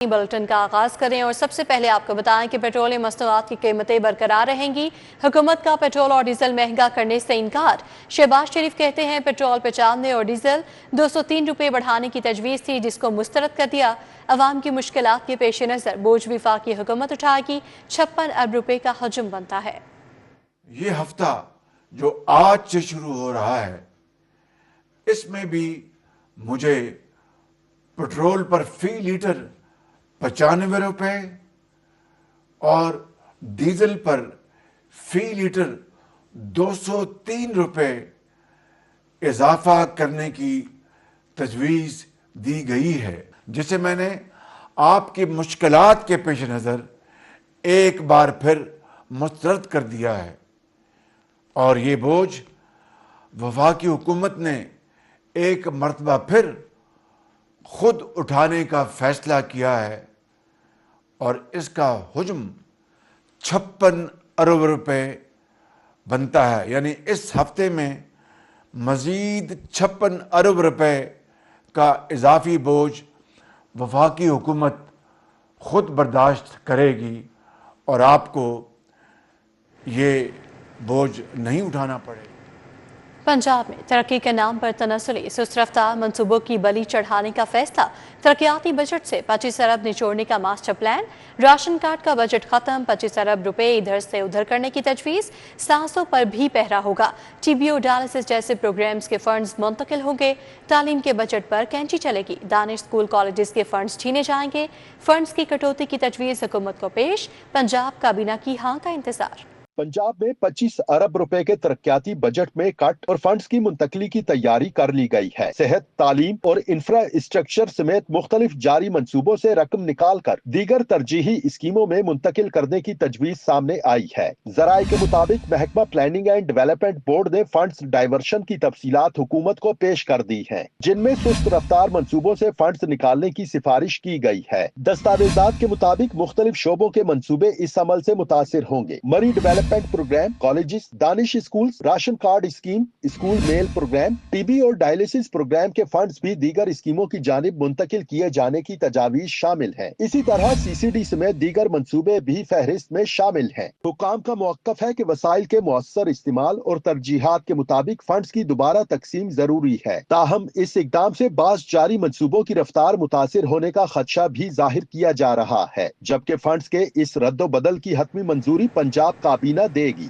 Bulletin का आगाज करें और सबसे पहले आपको बताएं कि पेट्रोलियम मसनूआत की कीमतें बरकरार रहेंगी। हुकूमत का पेट्रोल और डीजल महंगा करने से इनकार। शहबाज शरीफ कहते हैं पेट्रोल 95 और डीजल 203 रुपए बढ़ाने की तजवीज़ थी, जिसको मुस्तरद कर दिया। अवाम की मुश्किलात के पेश नज़र बोझ वफाकी हुकूमत उठाएगी। 56 अरब रुपए का हजम बनता है। ये हफ्ता जो आज से शुरू हो रहा है, इसमें भी मुझे पेट्रोल पर फी लीटर 95 रुपए और डीजल पर फी लीटर 203 रुपए इजाफा करने की तजवीज़ दी गई है, जिसे मैंने आपकी मुश्किलात के पेश नज़र एक बार फिर मुस्तरद कर दिया है। और ये बोझ वफाकी हुकूमत ने एक मरतबा फिर खुद उठाने का फैसला किया है और इसका हुज्म 56 अरब रुपए बनता है। यानी इस हफ्ते में मज़ीद 56 अरब रुपए का इजाफी बोझ वफाकी हुकूमत खुद बर्दाश्त करेगी और आपको ये बोझ नहीं उठाना पड़ेगा। पंजाब में तरक्की के नाम पर तनस्सुली सुस्त रफ्तार मनसूबों की बलि चढ़ाने का फैसला। तरक्याती बजट से 25 अरब निचोड़ने का मास्टर प्लान। राशन कार्ड का बजट खत्म, 25 अरब रुपए इधर से उधर करने की तजवीज़। सांसों पर भी पहरा होगा। टीबीओ डायलिसिस जैसे प्रोग्राम्स के फंड्स मुंतकिल होंगे। तालीम के बजट पर कैंची चलेगी। दानिश स्कूल कॉलेजेस के फंड्स छीने जाएंगे। फंड्स की कटौती की तजवीज़ हुकूमत को पेश। पंजाब काबीना की हाँ का इंतजार। पंजाब में 25 अरब रुपए के तरक्याती बजट में कट और फंड्स की मुंतकली की तैयारी कर ली गई है। सेहत, तालीम और इंफ्रास्ट्रक्चर समेत मुख्तलिफ जारी मंसूबों से रकम निकाल कर दीगर तरजीही स्कीमों में मुंतकिल करने की तजवीज सामने आई है। जराये के मुताबिक महकमा प्लानिंग एंड डेवलपमेंट बोर्ड ने फंड्स डाइवर्शन की तफसीलात हुकूमत को पेश कर दी है, जिनमें सुस्त रफ्तार मंसूबों से फंड्स निकालने की सिफारिश की गई है। दस्तावेजात के मुताबिक मुख्तलिफ शोबों के मंसूबे इस अमल से मुतासिर होंगे। Murree development programme, colleges, Danish schools, ration card scheme, school meal programme, TB और डायलिसिस प्रोग्राम के फंड्स भी दीगर स्कीमों की जानिब मुंतकिल किए जाने की तजावीज शामिल हैं। इसी तरह सीसीडी समेत दीगर मंसूबे भी फहरिस्त में शामिल हैं। हुकाम का मौक़िफ़ है कि वसाइल के मुअस्सर इस्तेमाल और तरजीहात के मुताबिक फंड्स की दोबारा तकसीम जरूरी है। ताहम इस इकदाम से बाज़ जारी मंसूबों की रफ्तार मुतासिर होने का खदशा भी जाहिर किया जा रहा है, जबकि फंड्स के इस रद्द बदल की हतमी मंजूरी पंजाब काबीना देगी।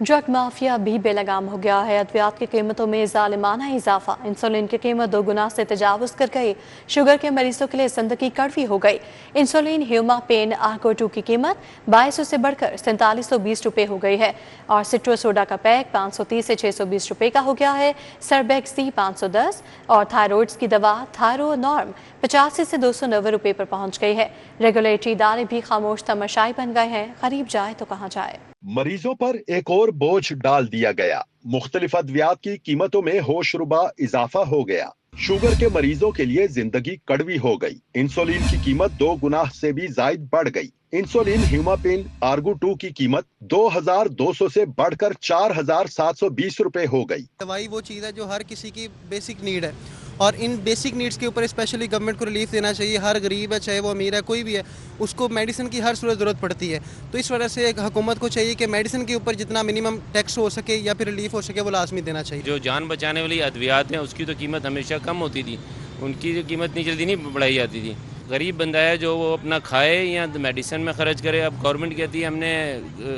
ड्रग माफिया भी बेलगाम हो गया है। अद्वियात की कीमतों में जालिमाना इजाफा। इंसुलिन की कीमत 2 गुना से तजावुज कर गई। शुगर के मरीजों के लिए जिंदगी कड़वी हो गई। इंसुलिन ह्यूमा पेन आर्को 2 की कीमत 2200 से बढ़कर 4720 रुपए हो गई है और सिट्रो सोडा का पैक 530 से 620 रुपए का हो गया है। सरबेक्स सी 510 और थायराइड्स की दवा थायरो नॉर्म 85 से 290 रुपए पर पहुंच गई है। रेगुलेटरी इदारे भी खामोश तमाशाई बन गए हैं। गरीब जाए तो कहाँ जाए। मरीजों पर एक और बोझ डाल दिया गया। मुख्तलिफ अद्वियात की कीमतों में होशरुबा इजाफा हो गया। शुगर के मरीजों के लिए जिंदगी कड़वी हो गई। इंसुलिन की कीमत 2 गुना से भी जायद बढ़ गई। इंसुलिन ह्यूमापेन आर्गो 2 की कीमत 2200 से बढ़कर 4720 रुपए हो गई। दवाई वो चीज़ है जो हर किसी की बेसिक नीड है और इन बेसिक नीड्स के ऊपर स्पेशली गवर्नमेंट को रिलीफ देना चाहिए। हर गरीब है, चाहे वो अमीर है, कोई भी है, उसको मेडिसिन की हर सूरत ज़रूरत पड़ती है। तो इस वजह से हुकूमत को चाहिए कि मेडिसिन के ऊपर जितना मिनिमम टैक्स हो सके या फिर रिलीफ हो सके वो लाजमी देना चाहिए। जो जान बचाने वाली अद्वियात हैं उसकी तो कीमत हमेशा कम होती थी, उनकी जो कीमत इतनी जल्दी नहीं बढ़ाई जाती थी। गरीब बंदा है जो वो अपना खाए या मेडिसिन में खर्च करे। अब गवर्नमेंट कहती है हमने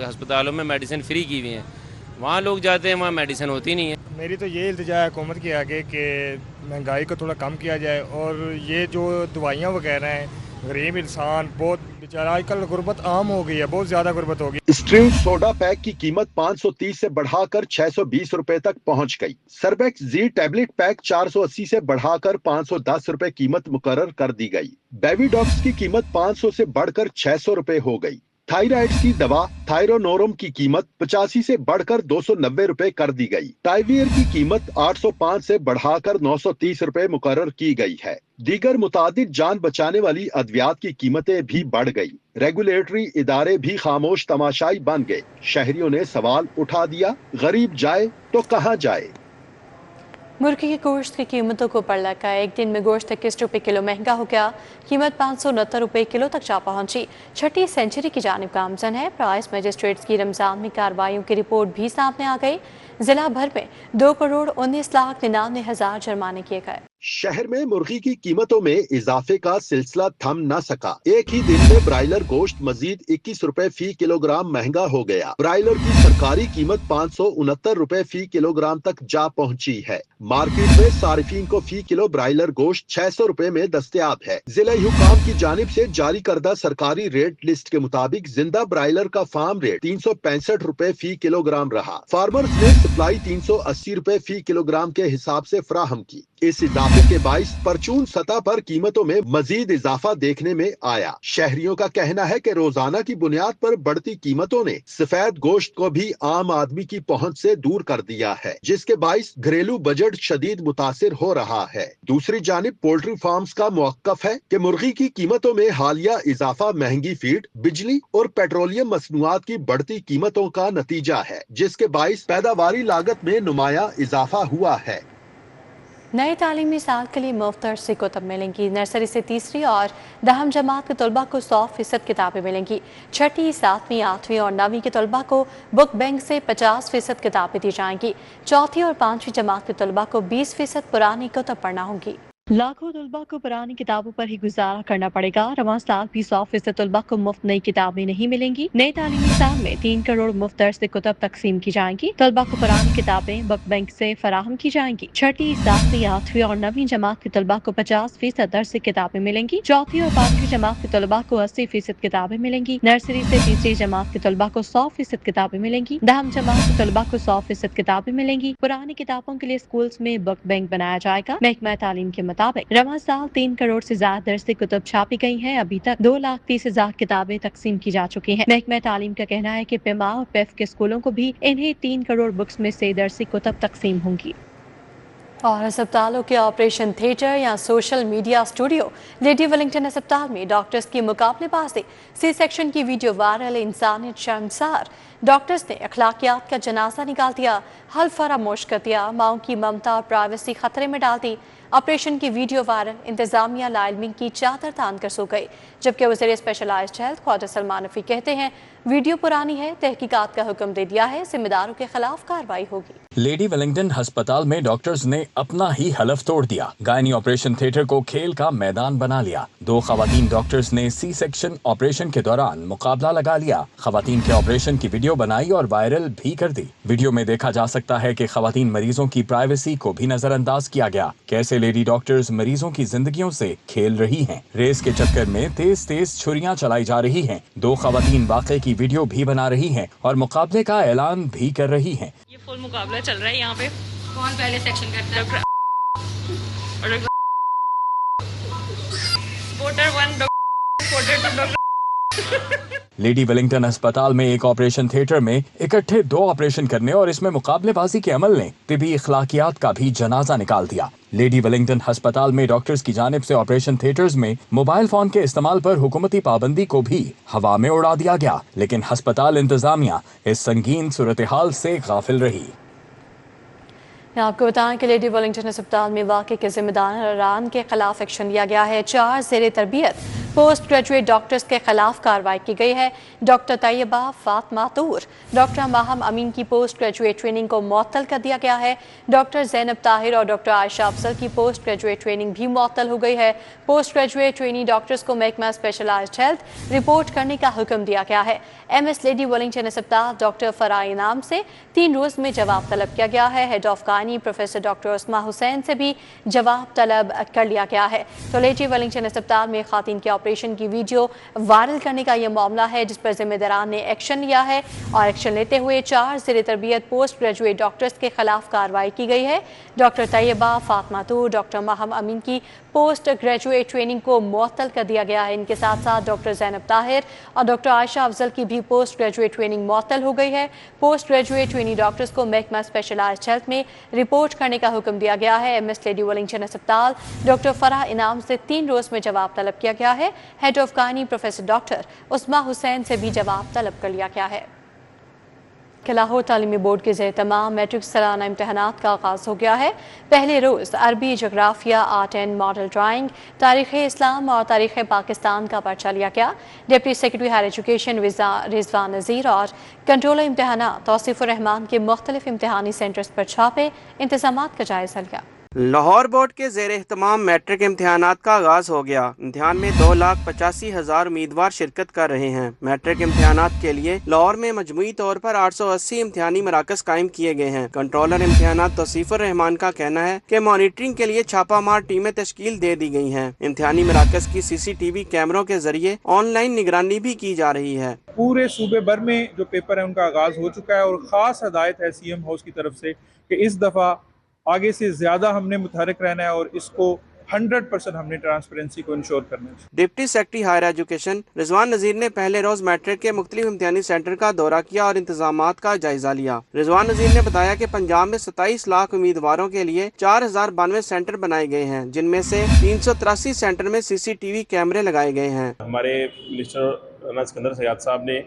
अस्पतालों में मेडिसिन फ्री की हुई हैं, वहाँ लोग जाते हैं, वहाँ मेडिसिन होती नहीं है। मेरी तो ये इल्तिजा है हुकूमत के आगे कि महंगाई को थोड़ा कम किया जाए और ये जो दवाइयाँ वगैरह हैं, गरीब इंसान बहुत बेचारा, आजकल गुर्बत आम हो गई है, बहुत ज्यादा गुर्बत हो गई। स्ट्रिंग सोडा पैक की कीमत 530 से बढ़ाकर 620 रुपए तक पहुंच गई। सरबेक्स जी टैबलेट पैक 480 से बढ़ाकर 510 रुपए कीमत मुकर्रर कर दी गई। बेबीडॉक्स की कीमत 500 से बढ़कर 600 रुपए हो गई। थायराइड्स की दवा थायरोनोरम की कीमत 85 से बढ़कर 290 रुपए कर दी गई। टाइवियर की कीमत 805 से बढ़ाकर 930 रुपए मुकर्रर की गई है। दीगर मुतादिद जान बचाने वाली अद्वियात की कीमतें भी बढ़ गई। रेगुलेटरी इदारे भी खामोश तमाशाई बन गए। शहरियों ने सवाल उठा दिया, गरीब जाए तो कहाँ जाए। मुर्गी के गोश्त की कीमतों को ऊपर लगा। एक दिन में गोश्त 21 रुपये किलो महंगा हो गया। कीमत 569 रुपये किलो तक जा पहुंची। छठी सेंचुरी की जानिब गामजन है। प्राइस मजिस्ट्रेट्स की रमजान में कार्रवाइयों की रिपोर्ट भी सामने आ गई। जिला भर में 2,19,99,000 जुर्माने किए गए। शहर में मुर्गी की कीमतों में इजाफे का सिलसिला थम न सका। एक ही दिन में ब्रायलर गोश्त मजीद 21 रुपए फी किलोग्राम महंगा हो गया। ब्रायलर की सरकारी कीमत 569 रुपए फी किलोग्राम तक जा पहुंची है। मार्केट में सारिफीन को फी किलो ब्रायलर गोश्त 600 रुपए में दस्तयाब है। जिला हुकाम की जानिब से जारी करदा सरकारी रेट लिस्ट के मुताबिक जिंदा ब्रायलर का फार्म रेट 365 रुपए फी किलोग्राम रहा। फार्मर्स ने सप्लाई 380 रुपए फी किलोग्राम के हिसाब से फराहम की। इस इजाफे के बाइस परचून सतह पर कीमतों में मजीद इजाफा देखने में आया। शहरियों का कहना है कि रोजाना की बुनियाद पर बढ़ती कीमतों ने सफेद गोश्त को भी आम आदमी की पहुंच से दूर कर दिया है, जिसके बाइस घरेलू बजट शदीद मुतासिर हो रहा है। दूसरी जानिब पोल्ट्री फार्म्स का मौक़िफ़ है कि मुर्गी की कीमतों में हालिया इजाफा महंगी फीड, बिजली और पेट्रोलियम मसनूआत की बढ़ती कीमतों का नतीजा है, जिसके बाइस पैदावारी लागत में नुमाया इजाफा हुआ है। नए तालीमी साल के लिए मुफ्त दर्सी कुतब मिलेंगी। नर्सरी से तीसरी और दहम जमात के तलबा को 100% किताबें मिलेंगी। छठी, सातवीं, आठवीं और नवीं के तलबा को बुक बैंक से 50% किताबें दी जाएंगी। चौथी और पांचवी जमात के तलबा को 20% पुरानी कुतब पढ़ना होंगी। लाखों तलबा को पुरानी किताबों पर ही गुजारा करना पड़ेगा। रवां साल भी 100% तलबा को मुफ्त नई किताबें नहीं मिलेंगी। नए तालीमी साल में 3 करोड़ मुफ्त दर्स कुतब तकसीम की जाएंगी। तलबा को पुरानी किताबें बुक बैंक से फराहम की जाएंगी। छठी, सातवीं, आठवीं और नवीं जमात के तलबा को 50% दर्स किताबें मिलेंगी। चौथी और पांचवी जमात के तलबा को 80% किताबें मिलेंगी। नर्सरी से तीसरी जमात के तलबा को 100% किताबें मिलेंगी। दहम जमात के तलबा को 100% किताबें मिलेंगी। पुरानी किताबों के लिए स्कूल्स में बुक बैंक बनाया जाएगा। महकमा तालीम के रवां साल 3 करोड़ से ज्यादा दर्सी कुतब छापी गई हैं। अभी तक 2,30,000 किताबें तकसीम की जा चुकी हैं। महकमा तालीम का कहना है कि पिमा और पेफ के स्कूलों को भी इन्हें 3 करोड़ बुक्स में से दर्सी कुतब तकसीम होंगी। और अस्पतालों के ऑपरेशन थिएटर या social media studio. Lady Wellington अस्पताल में डॉक्टर्स की मुकाबलेबाजी, सी सेक्शन की वीडियो वायरल, इंसानियत शर्मसार। डॉक्टर्स ने अखलाकियात का जनाजा निकाल दिया, हल्फ फरामोश कर दिया, माओं की ममता और प्राइवेसी खतरे में डाल दी। ऑपरेशन की वीडियो वायरल, इंतजामिया लाइलमिंग की चादर तान कर सो गई। जबकि वज़ीर स्पेशलाइज्ड हेल्थ ख्वाजा सलमान रफ़ी कहते हैं वीडियो पुरानी है, तहकीकात का हुक्म दे दिया है, जिम्मेदारों के खिलाफ कार्रवाई होगी। लेडी वेलिंगटन अस्पताल में डॉक्टर्स ने अपना ही हलफ तोड़ दिया। गायनी ऑपरेशन थिएटर को खेल का मैदान बना लिया। 2 खवातीन डॉक्टर्स ने सी सेक्शन ऑपरेशन के दौरान मुकाबला लगा लिया। खवातीन के ऑपरेशन की वीडियो बनाई और वायरल भी कर दी। वीडियो में देखा जा सकता है कि खवातीन मरीजों की प्राइवेसी को भी नजरअंदाज किया गया। कैसे लेडी डॉक्टर्स मरीजों की जिंदगियों से खेल रही हैं। रेस के चक्कर में तेज तेज छुरियां चलाई जा रही हैं। 2 खवातीन वाक़े की वीडियो भी बना रही हैं और मुकाबले का ऐलान भी कर रही हैं। ये फुल मुकाबला चल रहा है यहाँ पे। कौन पहले सेक्शन करता है? लेडी वेलिंगटन अस्पताल में एक ऑपरेशन थिएटर में इकट्ठे 2 ऑपरेशन करने और इसमें मुकाबलेबाजी के अमल ने तिबी इखलाकियात का भी जनाजा निकाल दिया। लेडी वेलिंगटन अस्पताल में डॉक्टर्स की जानिब से ऑपरेशन थिएटर्स में मोबाइल फोन के इस्तेमाल पर हुकूमती पाबंदी को भी हवा में उड़ा दिया गया, लेकिन अस्पताल इंतजामिया इस संगीन सूरत हाल से गाफिल रही। आपको बताएं कि लेडी वेलिंगटन अस्पताल में वाक़े के जिम्मेदारान के खिलाफ एक्शन लिया गया है। 4 ज़ेरे तरबियत पोस्ट ग्रेजुएट डॉक्टर्स के खिलाफ कार्रवाई की गई है। डॉक्टर तैयबा फातिमा तूर, डॉक्टर माहम अमीन की पोस्ट ग्रेजुएट ट्रेनिंग को मुअत्तल कर दिया गया है। डॉक्टर ज़ैनब ताहिर और डॉक्टर आयशा अफजल की पोस्ट ग्रेजुएट ट्रेनिंग भी मुअत्तल हो गई है। पोस्ट ग्रेजुएट ट्रेनी डॉक्टर्स को महकमा स्पेशलाइज्ड हेल्थ रिपोर्ट करने का हुक्म दिया गया है। MS लेडी वेलिंगटन अस्पताल डॉक्टर फराई नाम से 3 रोज में जवाब तलब किया गया है। Head of gynae professor doctor Usma Hussain से भी जवाब तलब कर लिया गया है। तो लेडी वेलिंगटन अस्पताल में खातिन के ऑपरेशन की वीडियो वायरल करने का यह मामला है, जिस पर जिम्मेदारान ने एक्शन लिया है और एक्शन लेते हुए 4 ज़ेरे तरबियत पोस्ट ग्रेजुएट डॉक्टर्स के खिलाफ कार्रवाई की गई है। डॉक्टर तैयबा फातिमा तूर, डॉक्टर माहम अमीन की पोस्ट ग्रेजुएट ट्रेनिंग को मुअत्तल कर दिया गया है। इनके साथ साथ डॉक्टर ज़ैनब ताहिर और डॉक्टर आयशा अफजल की भी पोस्ट ग्रेजुएट ट्रेनिंग मुअत्तल हो गई है। पोस्ट ग्रेजुएट ट्रेनी डॉक्टर्स को महकमा स्पेशलाइज्ड हेल्थ में रिपोर्ट करने का हुक्म दिया गया है। MS लेडी वेलिंगटन अस्पताल डॉक्टर फराह इनाम से 3 रोज में जवाब तलब किया गया है। Head of gynae professor doctor Usma Hussain से भी जवाब तलब कर लिया गया है। لاہور تعلیمی بورڈ کے زیر تمام میٹرک سالانہ امتحانات کا آغاز ہو گیا ہے۔ پہلے روز عربی، جغرافیہ، آرٹ اینڈ ماڈل ڈرائنگ، تاریخ اسلام اور تاریخ پاکستان کا پرچہ لیا گیا۔ ڈپٹی سیکرٹری ہائر ایجوکیشن رضوان نذیر اور کنٹرولر امتحانات توصیف الرحمان کے مختلف امتحانی سینٹرز پر چھاپے انتظامات کا جائزہ لیا۔ لاہور بورڈ کے زیر اہتمام میٹرک امتحانات کا آغاز ہو گیا۔ امتحان میں 2,85,000 امیدوار شرکت کر رہے ہیں۔ میٹرک امتحانات کے لیے لاہور میں مجموعی طور پر 880 امتحانی مراکز قائم کیے گئے ہیں۔ کنٹرولر امتحانات توصیف الرحمان کا کہنا ہے کہ مانیٹرنگ کے لیے چھاپہ مار ٹیمیں تشکیل دے دی گئی ہیں۔ امتحانی مراکز کی CCTV کیمروں کے ذریعے آن لائن نگرانی بھی کی جا رہی ہے۔ پورے صوبے بھر میں جو پیپر ہے ان کا آغاز ہو چکا ہے اور خاص ہدایت ہے CM ہاؤس کی طرف سے کہ اس دفعہ آگے سے زیادہ ہم نے متحرک رہنا ہے اور اس کو 100% ہم نے ٹرانسپیرنسی کو انشور کرنا ہے۔ ڈپٹی سیکرٹری ہائر ایجوکیشن رضوان نذیر نے پہلے روز میٹرک کے مختلف امتحانی سینٹر کا دورہ کیا اور انتظامات کا جائزہ لیا۔ رضوان نذیر نے بتایا کہ پنجاب میں 27 لاکھ امیدواروں کے لیے 4,092 سینٹر بنائے گئے ہیں، جن میں سے 383 سینٹر میں CCTV کیمرے لگائے گئے ہیں۔ ہمارے منسٹر رانا سکندر سیاد صاحب نے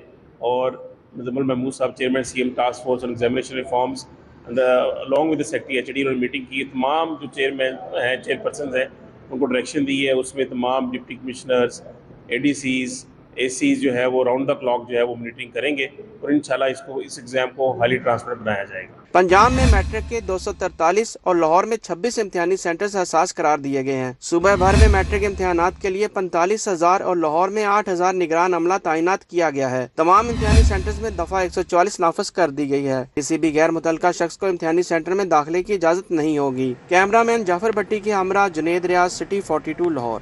اور مزمل محمود صاحب چیئرمین CM ٹاسک فورس اور examination reforms along with the secretary HOD انہوں نے میٹنگ کی۔ تمام جو چیئرمین ہیں، چیئرپرسنز ہیں، ان کو ڈائریکشن دی ہے۔ اس میں تمام ڈپٹی کمشنرز، ADCs، ACs جو ہے وہ راؤنڈ دا کلاک جو ہے وہ مانیٹرنگ کریں گے اور انشاءاللہ اس ایگزام کو ہائیلی ٹرانسپیرنٹ بنایا جائے گا۔ پنجاب میں میٹرک کے 243 اور لاہور میں 26 امتحانی سینٹرز حساس قرار دیے گئے ہیں۔ صوبہ بھر میں میٹرک امتحانات کے لیے 45,000 اور لاہور میں 8,000 نگران عملہ تعینات کیا گیا ہے۔ تمام امتحانی سینٹرز میں دفعہ 144 نافذ کر دی گئی ہے۔ کسی بھی غیر متعلقہ شخص کو امتحانی سینٹر میں داخلے کی اجازت نہیں ہوگی۔ کیمرہ مین جعفر بٹی کے ہمراہ جنید ریاض، سٹی 42 لاہور۔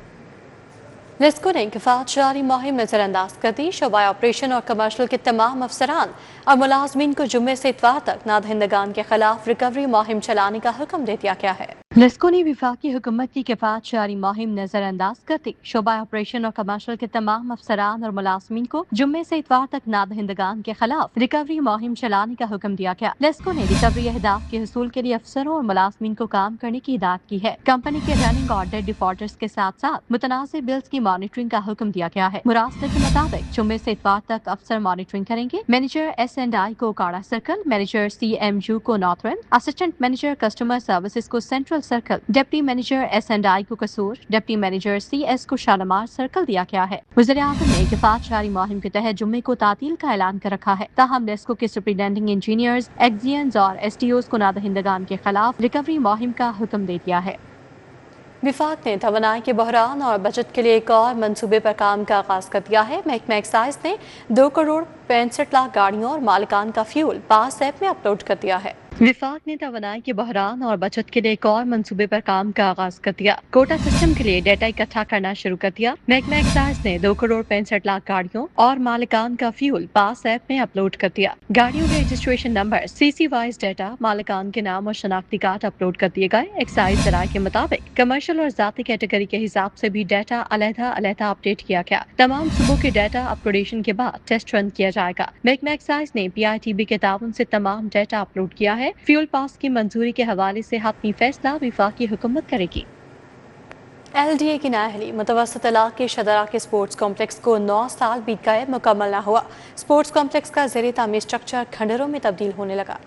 نیسکو نے کفایت جاری مہم نظر انداز کر دی۔ شعبہ آپریشن اور کمرشل کے تمام افسران اور ملازمین کو جمعے سے اتوار تک نادہندگان کے خلاف ریکوری مہم چلانے کا حکم دے دیا گیا ہے۔ نیسکو نے وفاقی حکومت کی کفایت جاری مہم نظر انداز کر دی۔ شعبہ آپریشن اور کمرشل کے تمام افسران اور ملازمین کو جمعے سے اتوار تک نادہندگان کے خلاف ریکوری مہم چلانے کا حکم دیا گیا۔ نیسکو نے ریکوری اہداف کے حصول کے لیے افسروں اور ملازمین کو کام کرنے کی ہدایت کی ہے۔ کمپنی کے رننگ اور ڈیٹ ڈیفالٹرز کے ساتھ ساتھ متنازع بلز کی مانیٹرنگ کا حکم دیا گیا ہے۔ مراسلے کے مطابق جمعے سے اتوار تک افسر مانیٹرنگ کریں گے۔ مینیجر S&I کو کاڑا سرکل، مینیجر CMU کو north end, assistant manager customer services کو central circle, deputy manager S&I کو قصور، ڈپٹی مینیجر CS کو شالمار سرکل دیا گیا ہے۔ وزیر اعظم نے کفایت جاری مہم کے تحت جمعے کو تعطیل کا اعلان کر رکھا ہے، تاہم نیسکو کے سپرنٹینڈنگ انجینئرز، ایگزینز اور SDOs کو نادہندگان کے خلاف ریکوری مہم کا حکم دے دیا ہے۔ وفاق نے توانائی کے بحران اور بجٹ کے لیے ایک اور منصوبے پر کام کا آغاز کر دیا ہے۔ محکمہ ایکسائز نے 2,65,00,000 گاڑیوں اور مالکان کا فیول پاس ایپ میں اپلوڈ کر دیا ہے۔ وفاق نے توانائی کے بحران اور بچت کے لیے ایک اور منصوبے پر کام کا آغاز کر دیا۔ کوٹا سسٹم کے لیے ڈیٹا اکٹھا کرنا شروع کر دیا۔ محکمہ ایکسائز نے 2,65,00,000 گاڑیوں اور مالکان کا فیول پاس ایپ میں اپلوڈ کر دیا۔ گاڑیوں کے registration number, CC wise data, مالکان کے نام اور شناختی کارڈ اپلوڈ کر دیے گئے۔ ایکسائز ذرائع کے مطابق کمرشل اور ذاتی کیٹیگری کے حساب سے بھی ڈیٹا علیحدہ اپڈیٹ کیا گیا۔ تمام صوبوں کے ڈیٹا اپڈیشن کے بعد ٹیسٹ رن کیا جائے گا۔ محکمہ ایکسائز نے PITB کے تعاون سے تمام ڈیٹا اپلوڈ کیا ہے۔ فیول پاس کی منظوری کے حوالے سے حتمی فیصلہ وفاقی حکومت کرے گی۔ LDA کی نااہلی متوسط علاقے شدرا کے سپورٹس کمپلیکس کو 9 سال بیت گئے مکمل نہ ہوا۔ سپورٹس کمپلیکس کا زیر تعمیر اسٹرکچر کھنڈروں میں تبدیل ہونے لگا۔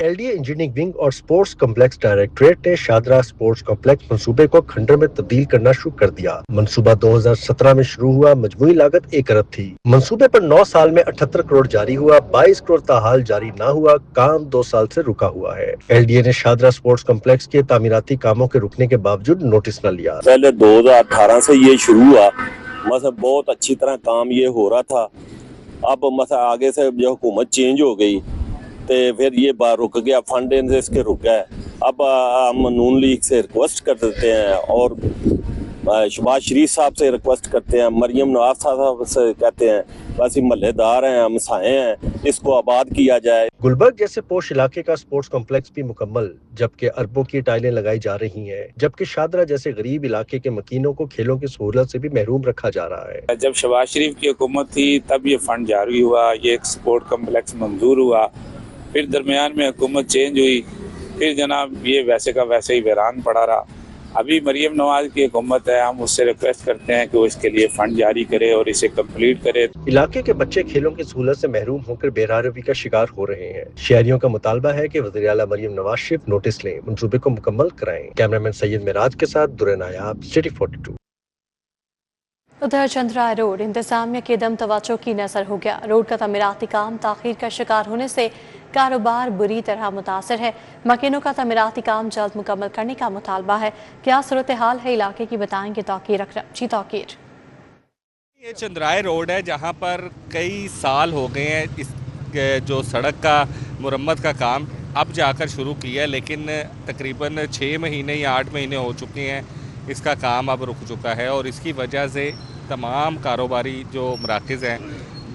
LDA انجینئرنگ ونگ اور سپورٹس کمپلیکس ڈائریکٹریٹ نے شادرہ سپورٹس کمپلیکس منصوبے کو کھنڈر میں تبدیل کرنا شروع کر دیا۔ منصوبہ 2017 میں شروع ہوا، مجموعی لاگت 1 ارب تھی۔ منصوبے پر 9 سال میں 78 کروڑ جاری ہوا، 22 کروڑ تاحال جاری نہ ہوا، کام 2 سال سے رکا ہوا ہے۔ LDA نے شادرہ سپورٹس کمپلیکس کے تعمیراتی کاموں کے رکنے کے باوجود نوٹس نہ لیا۔ پہلے 2018 سے یہ شروع ہوا، بہت اچھی طرح کام یہ ہو رہا تھا۔ اب آگے سے جو حکومت چینج ہو گئی تو پھر یہ بار رک گیا، فنڈ سے اس کے رک گیا۔ اب ہم نون لیگ سے ریکویسٹ کر دیتے ہیں اور شہباز شریف صاحب سے ریکویسٹ کرتے ہیں، مریم نواز صاحب سے کہتے ہیں، ویسے محلے دار ہیں، ہم سائیں ہیں، اس کو آباد کیا جائے۔ گلبرگ جیسے پوش علاقے کا سپورٹس کمپلیکس بھی مکمل، جبکہ اربوں کی ٹائلیں لگائی جا رہی ہیں، جبکہ شادرہ جیسے غریب علاقے کے مکینوں کو کھیلوں کی سہولت سے بھی محروم رکھا جا رہا ہے۔ جب شہباز شریف کی حکومت تھی تب یہ فنڈ جاری ہوا، یہ ایک سپورٹ کمپلیکس منظور ہوا، پھر درمیان میں حکومت چینج ہوئی، پھر جناب یہ ویسے کا ویسے ہی ویران پڑا رہا۔ अभी मरियम नवाज की हुकूमत है, हम उससे रिक्वेस्ट करते हैं कि वो इसके लिए फंड जारी करे और इसे कंप्लीट करे। इलाके के बच्चे खेलों की सहूलत से महरूम होकर बेरारवी का शिकार हो रहे हैं। शहरियों का मुतालबा है कि वज़ीर आला मरियम नवाज शरीफ नोटिस लें, मंसूबे को मुकम्मल कराएं। कैमरामैन सैयद मिराज के साथ दुरे नायाब, सिटी 42। उधर चंद्रा रोड इंतजामिया के दम तवज्जो की नजर हो गया। रोड का तमीराती काम ताखीर का शिकार होने से कारोबार बुरी तरह मुतासर है। मकीनों का तमीराती काम जल्द मुकम्मल करने का मुतालबा है। क्या सूरत हाल है इलाके की, बताएंगे तौकीर अकरम। जी तौकीर। ये चंद्राए रोड है जहाँ पर कई साल हो गए हैं इस जो सड़क का मुरम्मत का काम अब जाकर शुरू किया है, लेकिन तकरीबन 6 महीने या 8 महीने हो चुके हैं इसका काम अब रुक चुका है। और इसकी वजह से तमाम कारोबारी जो मराकज़ हैं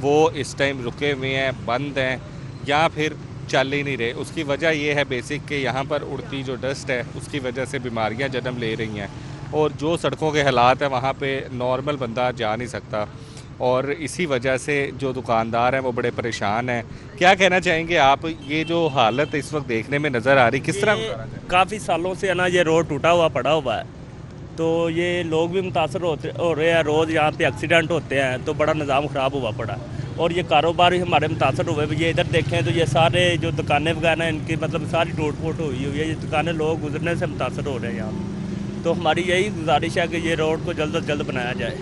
वो इस टाइम रुके हुए हैं, बंद हैं या फिर चल ही नहीं रहे। उसकी वजह ये है बेसिक कि यहाँ पर उड़ती जो डस्ट है उसकी वजह से बीमारियाँ जन्म ले रही हैं और जो सड़कों के हालात हैं वहाँ पे नॉर्मल बंदा जा नहीं सकता और इसी वजह से जो दुकानदार हैं वो बड़े परेशान हैं। क्या कहना चाहेंगे आप, ये जो हालत इस वक्त देखने में नज़र आ रही किस तरह? काफ़ी सालों से है ना ये रोड टूटा हुआ पड़ा हुआ है, तो ये लोग भी मुतासर हो रहे हैं। रोज़ यहाँ पे एक्सीडेंट होते हैं, तो बड़ा निज़ाम ख़राब हुआ पड़ा है और ये कारोबार भी हमारे मुतासर हुए। ये इधर देखें तो ये सारे जो दुकानें वगैरह हैं इनकी मतलब सारी टूट फूट हुई है। ये दुकानें लोग गुजरने से मुतासर हो रहे हैं यहाँ पे। तो हमारी यही गुजारिश है कि ये रोड को जल्द से जल्द बनाया जाए।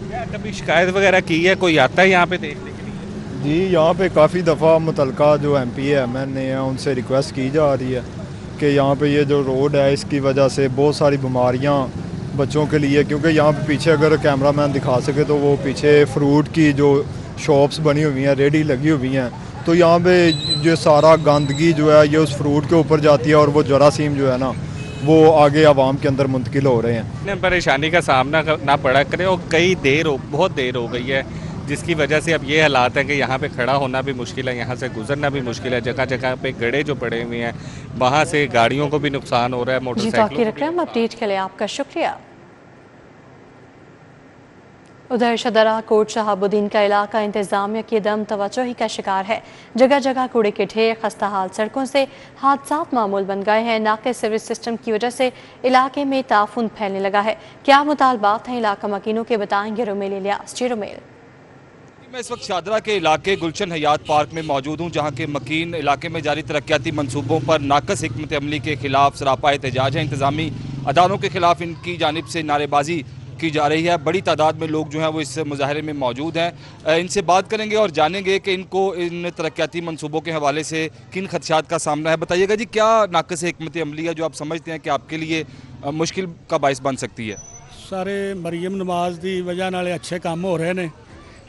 क्या कभी शिकायत वगैरह की है, कोई आता है यहाँ पे देखने के लिए? जी, यहाँ पे काफ़ी दफ़ा मुतलका जो MP है MNA है उनसे रिक्वेस्ट की जा रही है कि यहाँ पे ये जो रोड है इसकी वजह से बहुत सारी बीमारियाँ बच्चों के लिए, क्योंकि यहाँ पे पीछे अगर कैमरामैन दिखा सके तो वो पीछे फ्रूट की जो शॉप्स बनी हुई हैं, रेडी लगी हुई हैं, तो यहाँ पे जो सारा गंदगी जो है ये उस फ्रूट के ऊपर जाती है और वो जरासीम जो है ना वो आगे आवाम के अंदर मुंतकिल हो रहे हैं। परेशानी का सामना करना पड़ा करे और बहुत देर हो गई है, जिसकी वजह से अब ये हालात है कि यहाँ पे खड़ा होना भी मुश्किल है, यहाँ से गुजरना भी मुश्किल है। जगह जगह पे गड्ढे जो पड़े हुए हैं वहाँ से गाड़ियों को भी नुकसान हो रहा है, मोटरसाइकिल। अपडेट के लिए आपका शुक्रिया। उधर शदरा कोट शहाबुद्दीन का इलाका इंतजामिया की दम तवज्जो ही का शिकार है। जगह जगह कूड़े के ढेर, खस्ता हाल सड़कों से हादसात मामूल बन गए हैं। नाके सीवरेज सिस्टम की वजह से इलाके में ताफुन फैलने लगा है। क्या मुतालबात हैं इलाका मकीनों के, बताएंगे रोमेल इलियास। जी रोमेल। मैं इस वक्त शादरा के इलाके गुलशन हयात पार्क में मौजूद हूँ, जहाँ के मकीन इलाके में जारी तरक्याती मनसूबों पर नाकस हिकमत अमली के खिलाफ सरापा एहतजाज है। इंतजामी अदारों के खिलाफ इनकी जानिब से नारेबाजी की जा रही है। बड़ी तादाद में लोग जो हैं वो इस मुजाहरे में मौजूद हैं। इनसे बात करेंगे और जानेंगे कि इनको इन तरक्याती मनसूबों के हवाले से किन खदशात का सामना है। बताइएगा जी, क्या नाकस हिकमत अमली है जो आप समझते हैं कि आपके लिए मुश्किल का बाइस बन सकती है? सारे मरीम नवाज की वजह नाल अच्छे काम हो रहे हैं,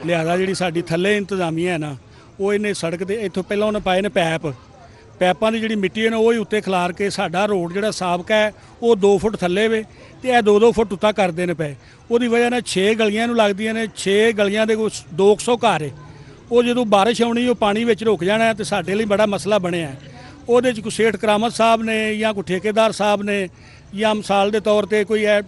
लिहाजा जी साडी थले इंतजामिया है ना वो इन्हें सड़क के इतों पहले उन्हें पाए ने पैपां की जी मिट्टी है ना वो उत्ते खिलार के साडा रोड जो साबका है वो 2 फुट थले वे तो यह 2-2 फुट उत्ता करते हैं पे। वो वजह ने 6 गलियां लगदियां ने, 6 गलियां के 200 घर है। वो जो बारिश आनी वो पानी में रुक जाना है तो साडे लिए बड़ा मसला बनया है। वो कोई सेठ करामत साहब ने या कोई ठेकेदार साहब ने या मिसाल के तौर पर कोई है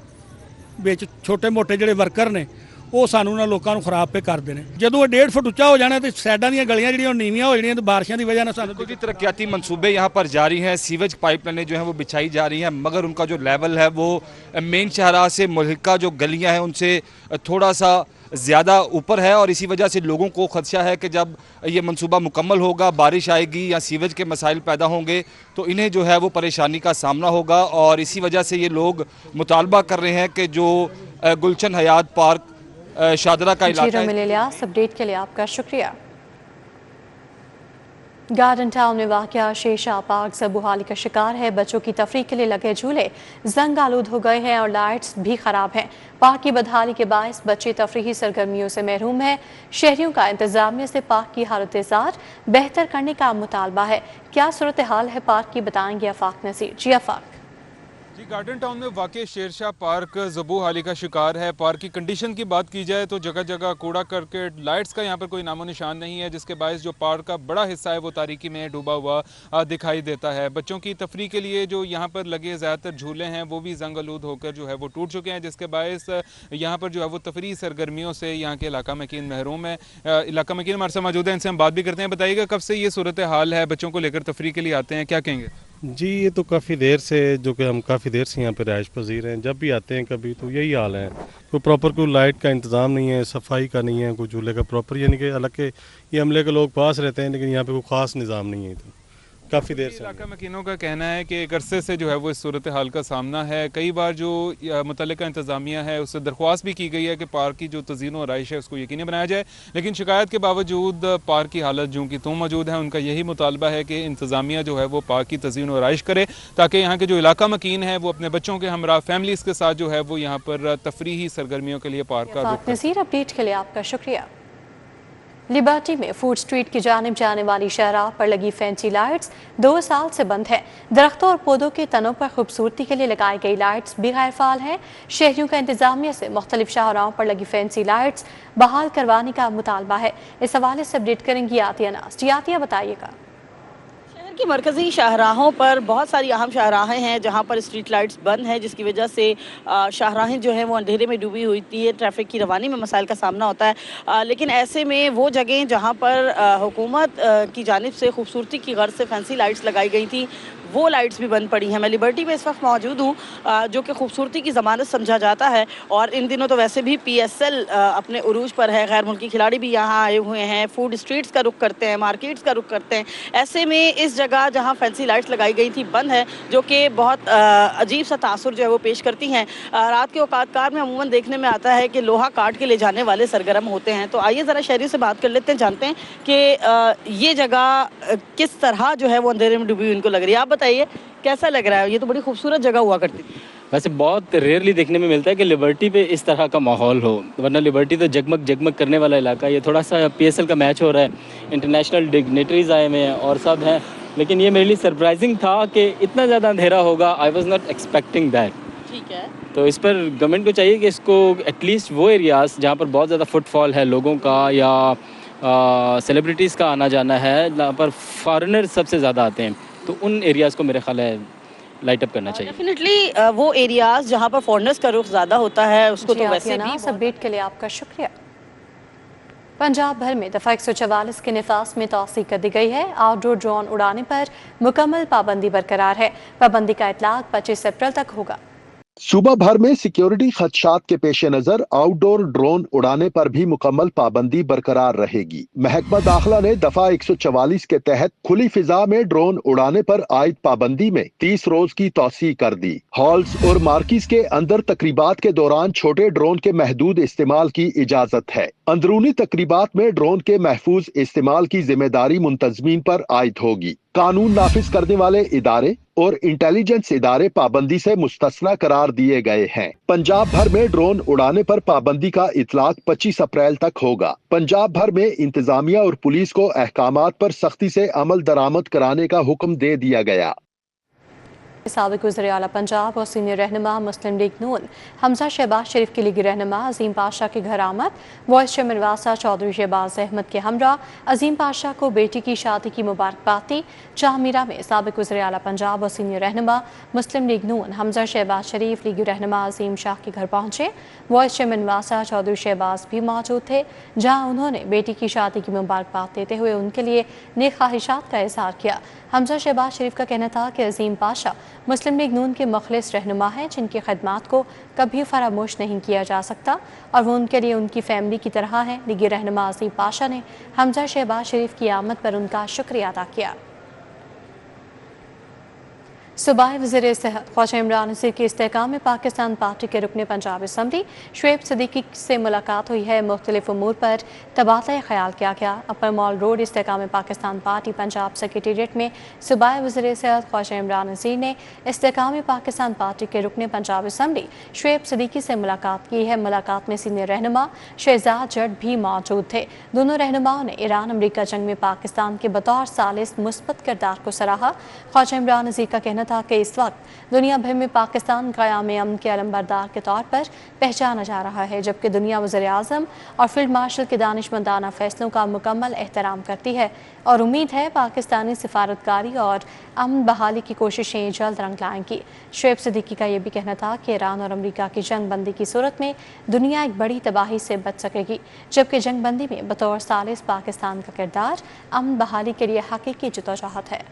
बिच छोटे मोटे जोड़े वर्कर ने वो सानू ना लोगों खराब पे करते हैं। जदों 1.5 फुट उच्चा हो जाना तो साइडां दी गलियां जिहड़ियां नीवियां हो जानियां तो बारिशों की वजह सानू कुछ तरक्याती मनसूबे यहाँ पर जारी हैं। सीवेज पाइपलाइनें जो हैं वो बिछाई जा रही हैं, मगर उनका जो लेवल है वो मेन शाहराह से मुल्का जो गलियाँ हैं उनसे थोड़ा सा ज़्यादा ऊपर है और इसी वजह से लोगों को खदशा है कि जब ये मनसूबा मुकम्मल होगा, बारिश आएगी या सीवेज के मसाइल पैदा होंगे तो इन्हें जो है वो परेशानी का सामना होगा। और इसी वजह से ये लोग मुतालबा कर रहे हैं कि जो गुलशन हयात पार्क शादरा का इलाका है। अपडेट के लिए आपका शुक्रिया। गार्डन टाउन में वाक़या शेरशाह पार्क ज़बूहाली का शिकार है। बच्चों की तफरीह के लिए लगे झूले जंग आलूद हो गए हैं और लाइट्स भी खराब हैं। पार्क की बदहाली के बायस बच्चे तफरीही सरगर्मियों से महरूम हैं। शहरियों का इंतजामिया से पार्क की हालत बेहतर करने का मुतालबा है। क्या सूरत हाल है पार्क की, बताएंगे आफाक नसीर। जी आफाक। जी, गार्डन टाउन में वाक़ई शेरशाह पार्क ज़बूहाली का शिकार है। पार्क की कंडीशन की बात की जाए तो जगह जगह कूड़ा करकट, लाइट्स का यहाँ पर कोई नामो निशान नहीं है, जिसके बायस जो पार्क का बड़ा हिस्सा है वो तारीकी में डूबा हुआ दिखाई देता है। बच्चों की तफरीह के लिए जो यहाँ पर लगे ज़्यादातर झूले हैं वो भी जंग आलूद होकर जो है वो टूट चुके हैं, जिसके बायस यहाँ पर जो है वो तफरीही सरगर्मियों से यहाँ के इलाका मकीन महरूम है। इलाका मकीन हमारे साथ मौजूद है, इनसे हम बात भी करते हैं। बताइएगा कब से ये सूरत हाल है, बच्चों को लेकर तफरीह के लिए आते हैं, क्या कहेंगे? जी ये तो काफ़ी देर से, जो कि हम काफ़ी देर से यहाँ पे रहायश पजीर हैं, जब भी आते हैं कभी तो यही हाल है। कोई प्रॉपर कोई लाइट का इंतज़ाम नहीं है, सफाई का नहीं है, कोई चूल्हे का प्रॉपर, यानी कि हालांकि ये अमले के लोग पास रहते हैं लेकिन यहाँ पे कोई ख़ास निज़ाम नहीं है। तो काफ़ी देर से इलाका मकीनों का कहना है कि एक अरसे से जो है वो इस सूरत हाल का सामना है। कई बार जो मुतल्लिका इंतज़ामिया है उससे दरख्वास्त भी की गई है कि पार्क की जो तज़ीन और आइश है उसको यकीनी बनाया जाए, लेकिन शिकायत के बावजूद पार्क की हालत जो कि तुम मौजूद है, उनका यही मुतालबा है कि इंतज़ामिया जो है वो पार्क की तज़ीन और आइश करे ताकि यहाँ के जो इलाका मकीन है वो अपने बच्चों के हमरा फैमिलीज़ के साथ जो है वो यहाँ पर तफरीही सरगर्मियों के लिए पार्क का रुख नज़ीर अपडेट के लिए आपका शुक्रिया। लिबर्टी में फूड स्ट्रीट की जानिब जाने वाली शाहराह पर लगी फैंसी लाइट्स 2 साल से बंद है। दरख्तों और पौधों के तनों पर खूबसूरती के लिए लगाई गई लाइट्स भी गैर फाल हैं। शहरियों का इंतजामिया से मुख्तलिफ शाहराहों पर लगी फैंसी लाइट्स बहाल करवाने का मुतालबा है। इस हवाले से अपडेट करेंगी आतिया नाज। आतिया बताइएगा। की मरकज़ी शाहराहों पर बहुत सारी अहम शाहराहें हैं जहां पर स्ट्रीट लाइट्स बंद हैं, जिसकी वजह से शाहराहें जो हैं वो अंधेरे में डूबी हुई थी, ट्रैफिक की रवानी में मसाइल का सामना होता है। लेकिन ऐसे में वो जगह जहां पर हुकूमत की जानिब से खूबसूरती की गर्ज से फैंसी लाइट्स लगाई गई थी, वो लाइट्स भी बंद पड़ी हैं। मैं लिबर्टी में इस वक्त मौजूद हूँ, जो कि खूबसूरती की ज़मानत समझा जाता है, और इन दिनों तो वैसे भी PSL अपने उरूज पर है। गैर मुल्की खिलाड़ी भी यहाँ आए हुए हैं, फूड स्ट्रीट्स का रुख करते हैं, मार्केट्स का रुख करते हैं। ऐसे में इस जगह जहाँ फैंसी लाइट्स लगाई गई थी बंद है, जो कि बहुत अजीब सा तासुर जो है वो पेश करती हैं। रात के औकातकार में अमूमन देखने में आता है कि लोहा काट के ले जाने वाले सरगर्म होते हैं। तो आइए ज़रा शहरी से बात कर लेते हैं, जानते हैं कि ये जगह किस तरह जो है वो अंधेरे में डूबी हुई इनको लग रही है। आप बताइए कैसा लग रहा है? ये तो बड़ी खूबसूरत जगह हुआ करती थी। वैसे बहुत रेयरली देखने में मिलता है कि लिबर्टी पे इस तरह का माहौल हो, वरना लिबर्टी तो जगमग जगमग करने वाला इलाका है। ये थोड़ा सा PSL का मैच हो रहा है, इंटरनेशनल डिग्नेटरीज आए हुए हैं और सब हैं, लेकिन ये मेरे लिए सरप्राइजिंग था कि इतना ज़्यादा अंधेरा होगा। I was not expecting that. ठीक है, तो इस पर गवर्नमेंट को चाहिए कि इसको एटलीस्ट वो एरियाज़ जहाँ पर बहुत ज़्यादा फुटफॉल है लोगों का या सेलिब्रिटीज़ का आना जाना है, जहाँ पर फॉरेनर सबसे ज़्यादा आते हैं, तो उन एरियाज़ को मेरे ख्याल है लाइट अप करना चाहिए। डेफिनेटली वो एरियाज़ जहाँ पर फॉरेनर्स का रुख ज़्यादा होता है उसको तो वैसे भी। अपडेट के लिए आपका शुक्रिया। पंजाब भर में दफ़ा 144 के निफास में तौसीक कर दी गई है। आउटडोर ड्रोन उड़ाने पर मुकम्मल पाबंदी बरकरार है। पाबंदी का इतलाक 25 अप्रैल तक होगा। सूबा भर में सिक्योरिटी खदशात के पेश नजर आउटडोर ड्रोन उड़ाने पर भी मुकम्मल पाबंदी बरकरार रहेगी। महकमा दाखिला ने दफा 144 के तहत खुली फिजा में ड्रोन उड़ाने पर आयद पाबंदी में 30 रोज की तौसी कर दी। हॉल्स और मार्किस के अंदर तकरीबात के दौरान छोटे ड्रोन के महदूद इस्तेमाल की इजाजत है। अंदरूनी तकरीबात में ड्रोन के महफूज इस्तेमाल की जिम्मेदारी मुंतजमीन पर आयद होगी। कानून नाफिज करने वाले इदारे और इंटेलिजेंस इदारे पाबंदी से मुस्तस्ना करार दिए गए हैं। पंजाब भर में ड्रोन उड़ाने पर पाबंदी का इतलाक 25 अप्रैल तक होगा। पंजाब भर में इंतजामिया और पुलिस को अहकामात पर सख्ती से अमल दरामद कराने का हुक्म दे दिया गया। साबिक वज़ीर आला पंजाब और सीनियर रहनुमा मुस्लिम लीग नून हमजा शहबाज शरीफ की लीगी रहनुमा अजीम पाशा के घर आमद। वाइस चेयरमैन वासा चौधरी शहबाज अहमद के हमरा अजीम पाशा को बेटी की शादी की मुबारकबाद दी। चाहमीरा में साबिक वज़ीर आला पंजाब और सीनियर रहनुमा मुस्लिम लीग नून हमजा शहबाज शरीफ लीगी रहनुमा अजीम शाह के घर पहुंचे। वाइस चेयरमैन वासा चौधरी शहबाज भी मौजूद थे, जहाँ उन्होंने बेटी की शादी की मुबारकबाद देते हुए उनके लिए नेक ख्वाहिशात का इजहार किया। हमजा शहबाज शरीफ का कहना था कि अजीम पाशा मुस्लिम लीग नून के मुखलिस रहनुमा हैं, जिनकी खदमात को कभी फरामोश नहीं किया जा सकता और वो उनके लिए उनकी फैमिली की तरह हैं। लीगी रहनुमा अजीम पाशा ने हमजा शहबाज शरीफ की आमद पर उनका शुक्रिया अदा किया। सूबाई वज़ीर सेहत ख्वाजा इमरान नज़ीर की इस्तेहकाम में पाकिस्तान पार्टी के रुकने पंजाब असम्बली शुएब सिद्दीकी से मुलाकात हुई है। मुख्तलिफ उमूर पर तबादला ख्याल किया गया। अपर मॉल रोड इस्तेहकाम में पाकिस्तान पार्टी पंजाब सेक्रेटेरिएट में सूबाई वज़ीर सेहत ख्वाजा इमरान नज़ीर ने इस्तेहकाम में पाकिस्तान पार्टी के रुकने पंजाब असम्बली शुएब सिद्दीकी से मुलाकात की है। मुलाकात में सीनियर रहनुमा शहजाद जट भी मौजूद थे। दोनों रहनुमाओं ने ईरान अमरीका जंग में पाकिस्तान के बतौर सालिस मुस्बत किरदार को सराहा। ख्वाजा इमरान नज़ीर का कहना था कि इस वक्त दुनिया भर में पाकिस्तान क़याम अमन के अलमबरदार के तौर पर पहचाना जा रहा है, जबकि दुनिया वज़ीर आज़म और फील्ड मार्शल के दानिशमंदाना फैसलों का मुकम्मल एहतराम करती है और उम्मीद है पाकिस्तानी सिफारतकारी और अमन बहाली की कोशिशें जल्द रंग लाएंगी। शुएब सिद्दीकी का यह भी कहना था कि ईरान और अमरीका की जंग बंदी की सूरत में दुनिया एक बड़ी तबाही से बच सकेगी, जबकि जंग बंदी में बतौर सालिस पाकिस्तान का किरदार अमन बहाली के लिए हकीकी जदोजहद है।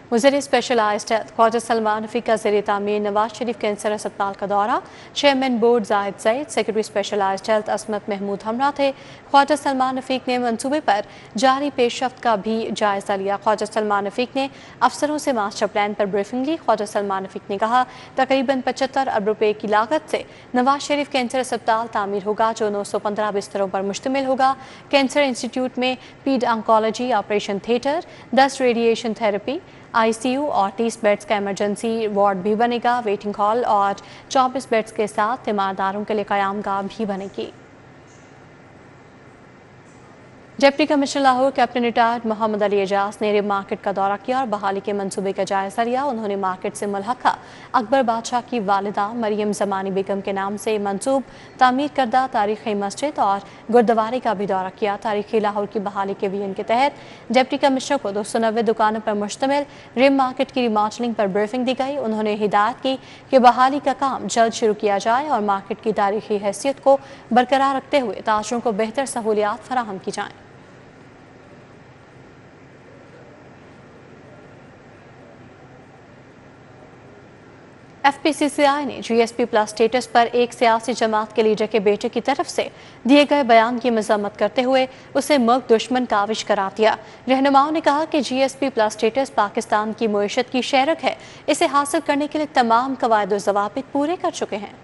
वज़ीर स्पेशलाइज्ड हेल्थ ख्वाजा सलमान रफ़ी का ज़ेर तामीर नवाज शरीफ कैंसर अस्पताल का दौरा। Chairman board Zahid Saeed, secretary specialised health Asmat Mahmood हमरा थे। ख्वाजा सलमान रफ़ी ने मंसूबे पर जारी पेशरफ्त का भी जायज़ा लिया। ख्वाजा सलमान रफ़ी ने अफसरों से मास्टर प्लान पर ब्रीफिंग ली। ख्वाजा सलमान रफ़ी ने कहा तकरीबन 75 अरब रुपए की लागत से नवाज शरीफ कैंसर अस्पताल तामीर होगा, जो 915 बिस्तरों पर मुश्तमिल होगा। कैंसर इंस्टीट्यूट में पीड oncology, operation theatre, 10 radiation therapy, ICU और 30 बेड्स का इमरजेंसी वार्ड भी बनेगा। वेटिंग हॉल और 24 बेड्स के साथ तीमारदारों के लिए क़यामगाह भी बनेगी। Deputy commissioner Lahore captain retired Mohammad Ali Ijaz ने रिब मार्केट का दौरा किया और बहाली के मंसूबे का जायजा लिया। उन्होंने मार्केट से मुल्हका अकबर बादशाह की वालिदा मरियम ज़मानी बेगम के नाम से मंसूब तामीर करदा तारीखी मस्जिद और गुरुद्वारे का भी दौरा किया। तारीखी लाहौर की बहाली के विजन के तहत डिप्टी कमिश्नर को 290 दुकानों पर मुश्तमिल रिब मार्केट की रिमॉडलिंग पर ब्रीफिंग दी गई। उन्होंने हिदायत की कि बहाली का काम जल्द शुरू किया जाए और मार्केट की तारीखी हैसियत को बरकरार रखते हुए ताजरों को बेहतर सहूलियात फराहम की जाएँ। FPCCI ने GSP प्लस स्टेटस पर एक सियासी जमात के लीडर के बेटे की तरफ से दिए गए बयान की मजम्मत करते हुए उसे मुल्क दुश्मन काविश करार दिया। रहनुमाओं ने कहा कि GSP प्लस स्टेटस पाकिस्तान की मईशत की शहरक है, इसे हासिल करने के लिए तमाम कवायद और ज़वाबित पूरे कर चुके हैं।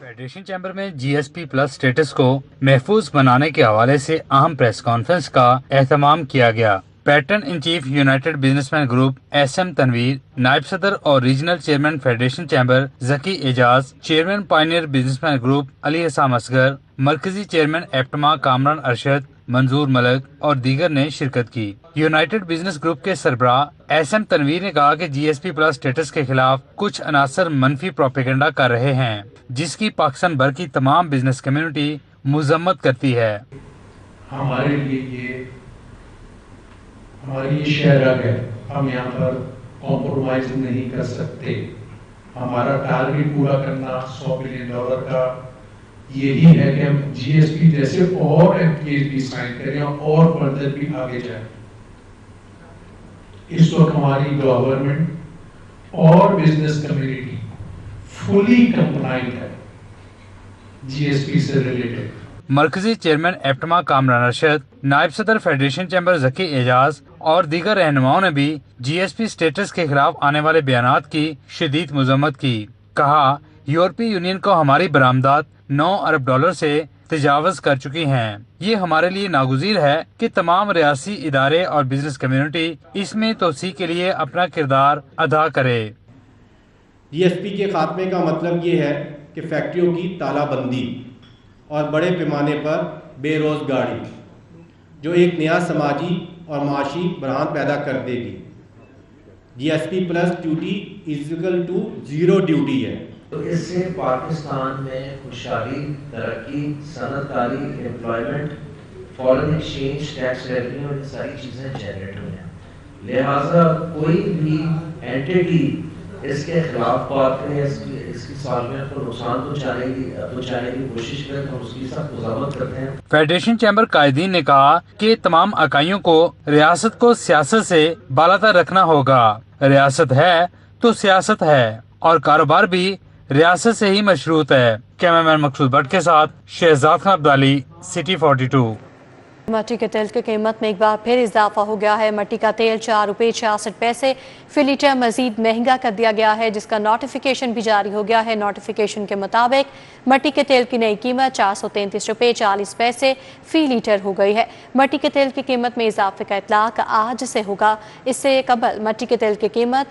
फेडरेशन चैम्बर में GSP प्लस स्टेटस को महफूज बनाने के हवाले से अहम प्रेस कॉन्फ्रेंस का एहतमाम किया गया। Patron in chief united businessmen group SM Tanveer, नायब सदर और regional chairman federation chamber Zaki Ijaz, chairman pioneer businessmen group Ali Hussam Asghar, मरकजी चेयरमैन एप्टमा कामरान अरशद, मंजूर मलक और दीगर ने शिरकत की। यूनाइटेड बिजनेस ग्रुप के सरबराह SM तनवीर ने कहा कि GSP प्लस स्टेटस के खिलाफ कुछ अनासर मनफी प्रोपेगेंडा कर रहे हैं, जिसकी पाकिस्तान भर की तमाम बिजनेस कम्युनिटी मुजम्मत करती है। हमारे लिए हमारी ये शहरक है, हम यहाँ पर कॉम्प्रोमाइज नहीं कर सकते। हमारा टारगेट पूरा करना $100 बिलियन का यही है कि हम GSP जैसे और FTAs भी साइन करें और फर्दर भी आगे जाएं। इस वक्त हमारी गवर्नमेंट और बिजनेस कम्युनिटी फुली कंप्लाइंट है GSP से रिलेटेड। मरकजी चेयरमैन एप्टमा कामरान अरशद, नायब सदर फेडरेशन चैम्बर ज़की एजाज और दीगर रहनुमाओं ने भी GSP स्टेटस के खिलाफ आने वाले बयानात की शदीद मजम्मत की। कहा यूरोपीय यूनियन को हमारी बरामदात $9 अरब से तजावज़ कर चुकी हैं। ये हमारे लिए नागुज़ीर है कि तमाम रियासी इदारे और बिजनेस कम्युनिटी इसमें तोसी के लिए अपना किरदार अदा करे। GSP के खात्मे का मतलब ये है कि फैक्ट्रियों की तालाबंदी और बड़े पैमाने पर बेरोजगारी, जो एक नया समाजी और माशी बहरान पैदा कर देगी। GSP plus duty equal to 0 duty है। तो इससे पाकिस्तान में खुशहाली, तरक्की, सनतकारी, employment, foreign exchange, tax revenue और सारी चीज़ें जनरेट हुई हैं। लिहाजा कोई भी एंटिटी इसके खिलाफ बात करें, इसकी सालमियत को नुकसान पहुंचाने की कोशिश करें तो उसकी सख्त मज़म्मत करते हैं। फेडरेशन चैम्बर कायदीन ने कहा कि तमाम इकाइयों को रियासत को सियासत से बालातर रखना होगा। रियासत है तो सियासत है और कारोबार भी रियासत से ही मशरूत है। कैमरामैन मकसूद भट्ट के साथ शहजाद खान अब्दाली, सिटी 42। मट्टी के तेल की कीमत में एक बार फिर इजाफा हो गया है। मट्टी का तेल 4 रुपये 66 पैसे फी लीटर मजीद महंगा कर दिया गया है, जिसका नोटिफिकेशन भी जारी हो गया है। नोटिफिकेशन के मुताबिक मट्टी के तेल की नई कीमत 433 रुपये 40 पैसे फी लीटर हो गई है। मट्टी के तेल की कीमत में इजाफे का इतलाक आज से होगा। इससे कबल मट्टी के तेल की कीमत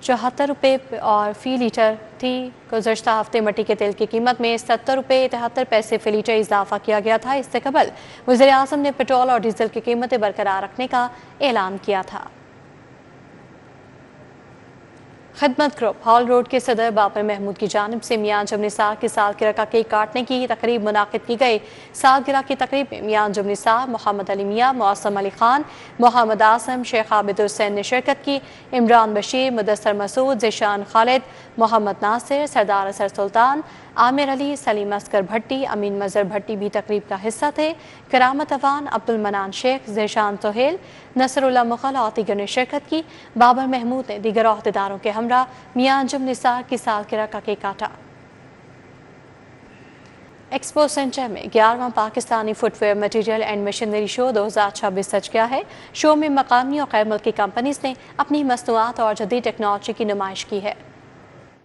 74 रुपये और फी लीटर थी। गुज़श्ता हफ्ते मट्टी के तेल की कीमत में 70 रुपये 73 पैसे फी लीटर इजाफा किया गया था। इससे कबल वज़ीर आज़म ने पेट्रोल और डीजल की कीमतें बरकरार रखने का ऐलान किया था। खिदमत ग्रुप हॉल रोड के सदर बाबर महमूद की जानिब से मियां जब निसार की सालगिरह का केक काटने की तकरीब मुनाकिद की गई। सालगिरह की तकरीब में मियां जब निसार, मोहम्मद अली मियां, मौसम अली खान, मोहम्मद आसम, शेख आबिद हुसैन ने शिरकत की। इमरान बशीर, मुदस्सर मसूद, ज़िशान खालिद, मोहम्मद नासिर, सरदार असर सुल्तान, आमिर अली, सलीम असगर भट्टी, अमीन मजहर भट्टी भी तकरीब का हिस्सा थे। करामत अवान, अब्दुल मनान शेख, ज़ेशान सोहेल, नसरुल्लाह मुग़ल और दीगर ने शिरकत की। बाबर महमूद ने दीगर अहदेदारों के हमरा मियां अंजुम निसार की सालगिरह का केक काटा। एक्सपो सेंटर में 11वां Pakistani footwear material and machinery show 2026 सज गया है। शो में मकामी और गैर मुल्की कंपनीज ने अपनी मसनूआत और जदीद टेक्नोलॉजी की नुमाइश की है।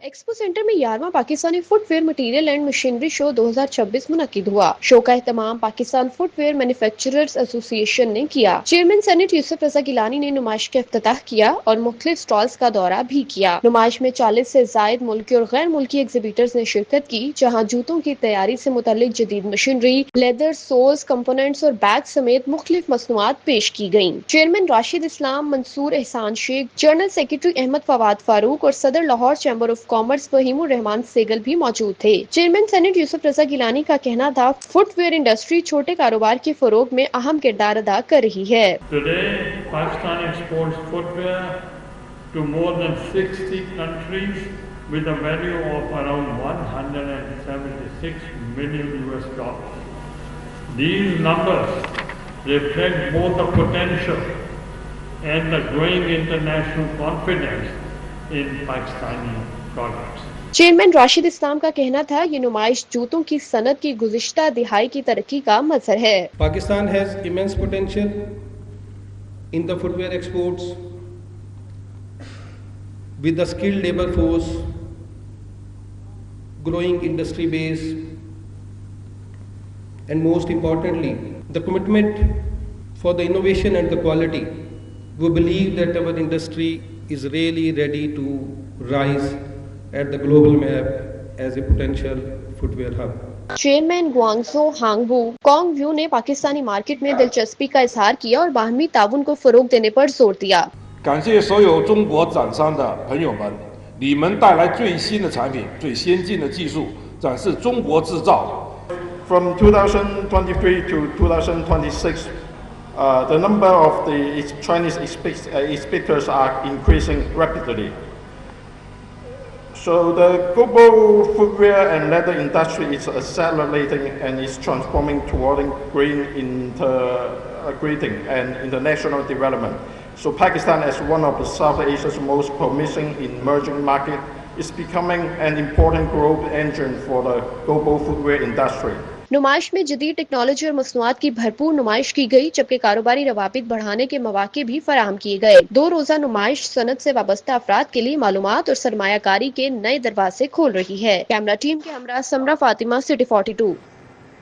एक्सपो सेंटर में 11वां Pakistani footwear material and machinery show 2026 मुनक्किद हुआ। शो का एहतमाम पाकिस्तान फुटवेयर मैन्युफैक्चरर्स एसोसिएशन ने किया। चेयरमैन सेनेट यूसुफ रजा गिलानी ने नुमाइश का इफ्तिताह किया और मुख्तलिफ स्टॉल्स का दौरा भी किया। नुमाइश में 40 से जायद मुल्की और गैर मुल्की एग्जिबिटर्स ने शिरकत की, जहाँ जूतों की तैयारी से मुतल्लिक जदीद मशीनरी, लेदर, सोल्स, कंपोनेंट्स और बैग समेत मुख्तलिफ मसनूआत पेश की गयी। Chairman Rashid Islam, Mansoor Ehsan Sheikh, general secretary Ahmad Fawad Farooq और सदर Lahore chamber of commerce Fahimur Rehman Sehgal भी मौजूद थे। चेयरमैन सेनेट यूसुफ रजा गिलानी का कहना था, फुटवेयर इंडस्ट्री छोटे कारोबार के फरोग में अहम किरदार अदा कर रही है। Today, Pakistan exports footwear to more than 60 countries with a value of around 176 million US dollars. These numbers reflect both the potential and the growing international confidence in Pakistani products. Chairman Rashid Islam का कहना था, ये नुमाइश जूतों की सनत की गुज़िश्ता दिहाई की तरक्की का मज़हर है। Pakistan has immense potential in the footwear exports with the skilled labor force, growing industry base, and most importantly, the commitment for the innovation and the quality. We believe that our industry is really ready to rise at the global map as a potential footwear hub. Chairman Guangzhou Hongbu Kong View ने Pakistani market में दिलचस्पी का इजहार किया और बाहमी ताउन को फरोग देने पर जोर दिया।感谢所有中国展商的朋友们，你们带来最新的产品、最先进的技术，展示中国制造。From 2023 to 2026, the number of the Chinese exhibitors are increasing rapidly. So the global footwear and leather industry is accelerating and is transforming toward green integrating and international development. So Pakistan, as one of the South Asia's most promising emerging market, is becoming an important growth engine for the global footwear industry. नुमाइश में जदीद technology और मसनूआत की भरपूर नुमाइश की गई, जबकि कारोबारी रवाबित बढ़ाने के मौके भी फराहम किए गए। 2 रोजा नुमाइश सनत से वाबस्ता अफराद के लिए मालूमात और सरमायाकारी के नए दरवाजे खोल रही है। कैमरा टीम के हमरा समरा फातिमा, सिटी 42।